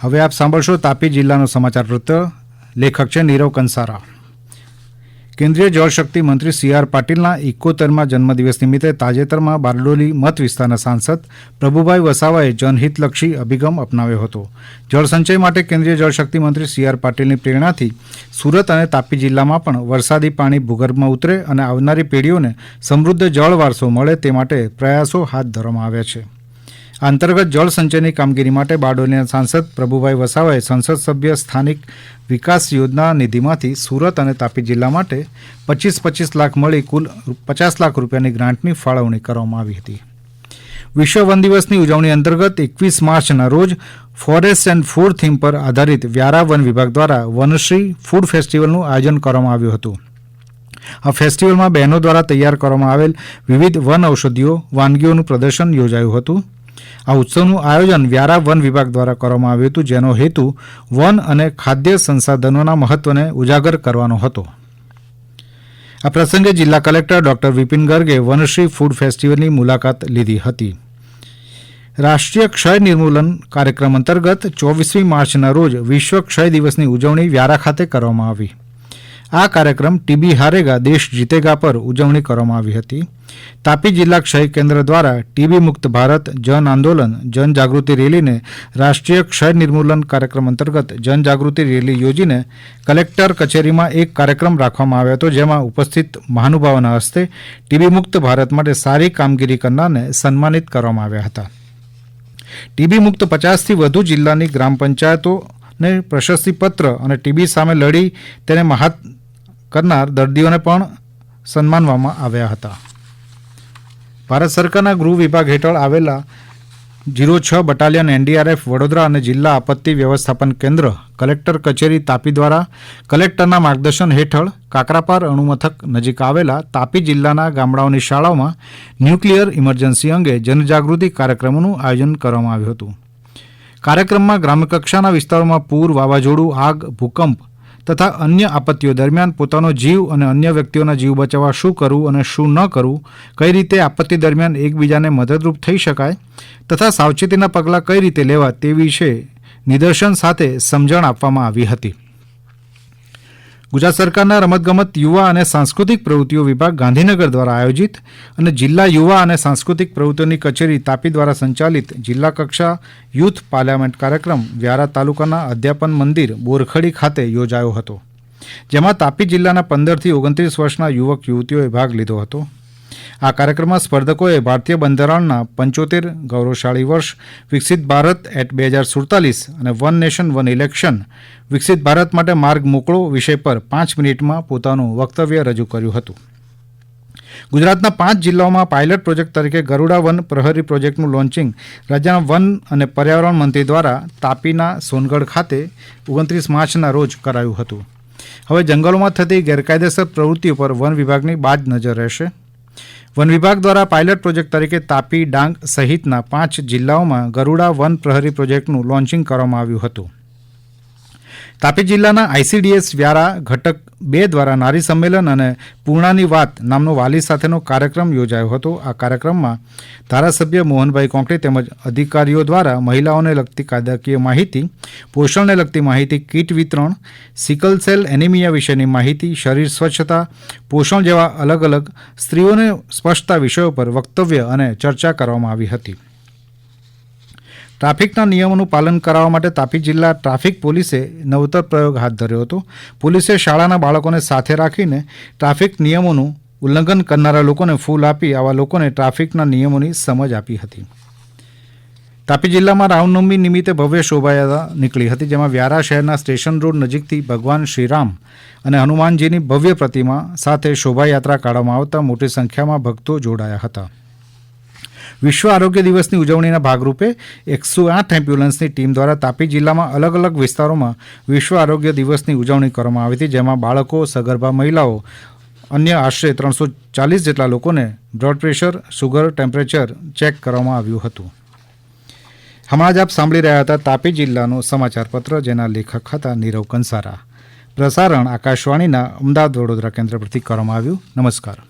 હવે આપ સાંભળશો તાપી જિલ્લાનો સમાચાર પત્ર. લેખક છે નીરવ કંસારા. કેન્દ્રીય જળશક્તિ મંત્રી સી.આર. પાટીલના 71મા જન્મદિવસ નિમિત્તે તાજેતરમાં બારડોલી મત વિસ્તારના સાંસદ પ્રભુભાઈ વસાવાએ જનહિતલક્ષી અભિગમ અપનાવ્યો હતો. જળસંચય માટે કેન્દ્રીય જળશક્તિ મંત્રી સી.આર. પાટીલની પ્રેરણાથી સુરત અને તાપી જિલ્લામાં પણ વરસાદી પાણી ભૂગર્ભમાં ઉતરે અને આવનારી પેઢીઓને સમૃદ્ધ જળ વારસો મળે તે માટે પ્રયાસો હાથ ધરવામાં આવ્યા છે. આ અંતર્ગત જળ સંચયની કામગીરી માટે બારડોલીના સાંસદ પ્રભુભાઈ વસાવાએ સંસદ સભ્ય સ્થાનિક વિકાસ યોજના નિધિમાંથી સુરત અને તાપી જિલ્લા માટે 25 લાખ મળી કુલ 50 લાખ રૂપિયાની ગ્રાન્ટની ફાળવણી કરવામાં આવી હતી. વિશ્વ વન દિવસની ઉજવણી અંતર્ગત 21 માર્ચના રોજ ફોરેસ્ટ એન્ડ ફૂડ થીમ પર આધારિત વ્યારા વન વિભાગ દ્વારા વનશ્રી ફૂડ ફેસ્ટિવલનું આયોજન કરવામાં આવ્યું હતું. આ ફેસ્ટિવલમાં બહેનો દ્વારા તૈયાર કરવામાં આવેલ વિવિધ વન ઔષધિઓ વાનગીઓનું પ્રદર્શન યોજાયું હતું. આ ઉત્સવનું આયોજન વ્યારા વન વિભાગ દ્વારા કરવામાં આવ્યું હતું, જેનો હેતુ વન અને ખાદ્ય સંસાધનોના મહત્વને ઉજાગર કરવાનો હતો. આ પ્રસંગે જિલ્લા કલેક્ટર ડોક્ટર વિપિન ગર્ગે વનશ્રી ફૂડ ફેસ્ટિવલની મુલાકાત લીધી હતી. રાષ્ટ્રીય ક્ષય નિર્મૂલન કાર્યક્રમ અંતર્ગત 24મી માર્ચના રોજ વિશ્વ ક્ષય દિવસની ઉજવણી વ્યારા ખાતે કરવામાં આવી. આ કાર્યક્રમ ટીબી હારેગા દેશ જીતેગા પર ઉજવણી કરવામાં આવી હતી. તાપી જિલ્લા ક્ષય કેન્દ્ર દ્વારા ટીબી મુક્ત ભારત જન આંદોલન જનજાગૃતિ રેલીને રાષ્ટ્રીય ક્ષય નિર્મૂલન કાર્યક્રમ અંતર્ગત જનજાગૃતિ રેલી યોજીને કલેક્ટર કચેરીમાં એક કાર્યક્રમ રાખવામાં આવ્યો હતો, જેમાં ઉપસ્થિત મહાનુભાવોના હસ્તે ટીબી મુક્ત ભારત માટે સારી કામગીરી કરનારને સન્માનિત કરવામાં આવ્યા હતા. ટીબી મુક્ત 50થી વધુ જિલ્લાની ગ્રામ પંચાયતોને પ્રશસ્તિપત્ર અને ટીબી સામે લડી તેને મહાત કરનાર દર્દીઓને પણ સન્માનવામાં આવ્યા હતા. ભારત સરકારના ગૃહ વિભાગ હેઠળ આવેલા 06 બટાલિયન એનડીઆરએફ વડોદરા અને જિલ્લા આપત્તિ વ્યવસ્થાપન કેન્દ્ર કલેક્ટર કચેરી તાપી દ્વારા કલેક્ટરના માર્ગદર્શન હેઠળ કાકરાપાર અણુમથક નજીક આવેલા તાપી જિલ્લાના ગામડાઓની શાળાઓમાં ન્યુક્લિયર ઇમરજન્સી અંગે જનજાગૃતિ કાર્યક્રમોનું આયોજન કરવામાં આવ્યું હતું. કાર્યક્રમમાં ગ્રામ્યકક્ષાના વિસ્તારોમાં પૂર, વાવાઝોડું, આગ, ભૂકંપ તથા અન્ય આપત્તિઓ દરમિયાન પોતાનો જીવ અને અન્ય વ્યક્તિઓના જીવ બચાવવા શું કરવું અને શું ન કરવું, કઈ રીતે આપત્તિ દરમિયાન એકબીજાને મદદરૂપ થઈ શકાય તથા સાવચેતીના પગલાં કઈ રીતે લેવા તે વિશે નિદર્શન સાથે સમજણ આપવામાં આવી હતી. ગુજરાત સરકારના રમતગમત, યુવા અને સાંસ્કૃતિક પ્રવૃત્તિઓ વિભાગ ગાંધીનગર દ્વારા આયોજિત અને જિલ્લા યુવા અને સાંસ્કૃતિક પ્રવૃત્તિઓની કચેરી તાપી દ્વારા સંચાલિત જિલ્લા કક્ષા યુથ પાર્લામેન્ટ કાર્યક્રમ વ્યારા તાલુકાના અધ્યાપન મંદિર બોરખડી ખાતે યોજાયો હતો, જેમાં તાપી જિલ્લાના 15થી 29 વર્ષના યુવક યુવતીઓએ ભાગ લીધો હતો. આ કાર્યક્રમમાં સ્પર્ધકોએ ભારતીય બંધારણના 75 ગૌરવશાળી વર્ષ, વિકસિત ભારત એટ 2047 અને વન નેશન વન ઇલેક્શન વિકસિત ભારત માટે માર્ગ મોકળો વિષય પર 5 મિનિટમાં પોતાનું વક્તવ્ય રજૂ કર્યું હતું. ગુજરાતના 5 જિલ્લાઓમાં પાયલટ પ્રોજેક્ટ તરીકે ગરુડા વન પ્રહરી પ્રોજેક્ટનું લોન્ચિંગ રાજ્યના વન અને પર્યાવરણ મંત્રી દ્વારા તાપીના સોનગઢ ખાતે 29 માર્ચના રોજ કરાયું હતું. હવે જંગલોમાં થતી ગેરકાયદેસર પ્રવૃત્તિઓ પર વન વિભાગની બાજ નજર રહેશે. વન વિભાગ દ્વારા પાયલટ પ્રોજેક્ટ તરીકે તાપી, ડાંગ સહિતના 5 જિલ્લાઓમાં ગરુડા વન પ્રહરી પ્રોજેક્ટનું લોન્ચિંગ કરવામાં આવ્યું હતું. તાપી જિલ્લાના આઈસીડીએસ વ્યારા ઘટક 2 દ્વારા નારી સંમેલન અને પૂર્ણાની વાત નામનો વાલી સાથેનો કાર્યક્રમ યોજાયો હતો. આ કાર્યક્રમમાં ધારાસભ્ય મોહનભાઈ કોંકણી તેમજ અધિકારીઓ દ્વારા મહિલાઓને લગતી કાયદાકીય માહિતી, પોષણને લગતી માહિતી, કીટ વિતરણ, સિકલ સેલ એનિમિયા વિશેની માહિતી, શરીર સ્વચ્છતા, પોષણ જેવા અલગ અલગ સ્ત્રીઓને સ્પર્શતા વિષયો પર વક્તવ્ય અને ચર્ચા કરવામાં આવી હતી. ટ્રાફિકના નિયમોનું પાલન કરાવવા માટે તાપી જિલ્લા ટ્રાફિક પોલીસે નવતર પ્રયોગ હાથ ધર્યો હતો. પોલીસે શાળાના બાળકોને સાથે રાખીને ટ્રાફિક નિયમોનું ઉલ્લંઘન કરનારા લોકોને ફૂલ આપી આવા લોકોને ટ્રાફિકના નિયમોની સમજ આપી હતી. તાપી જિલ્લામાં રામનવમી નિમિત્તે ભવ્ય શોભાયાત્રા નીકળી હતી, જેમાં વ્યારા શહેરના સ્ટેશન રોડ નજીકથી ભગવાન શ્રીરામ અને હનુમાનજીની ભવ્ય પ્રતિમા સાથે શોભાયાત્રા કાઢવામાં આવતા મોટી સંખ્યામાં ભક્તો જોડાયા હતા. વિશ્વ આરોગ્ય દિવસની ઉજવણીના ભાગરૂપે 108 એમ્બ્યુલન્સની ટીમ દ્વારા તાપી જિલ્લામાં અલગ અલગ વિસ્તારોમાં વિશ્વ આરોગ્ય દિવસની ઉજવણી કરવામાં આવી હતી, જેમાં બાળકો, સગર્ભા મહિલાઓ, અન્ય આશરે 340 જેટલા લોકોને blood pressure, sugar, temperature check કરવામાં આવ્યું હતું. હમણાં જ આપ સાંભળી રહ્યા હતા તાપી જિલ્લાનો સમાચાર પત્ર, જેના લેખક હતા નીરવ કંસારા. પ્રસારણ આકાશવાણીના અમદાવાદ વડોદરા કેન્દ્ર પરથી કરવામાં આવ્યું. નમસ્કાર.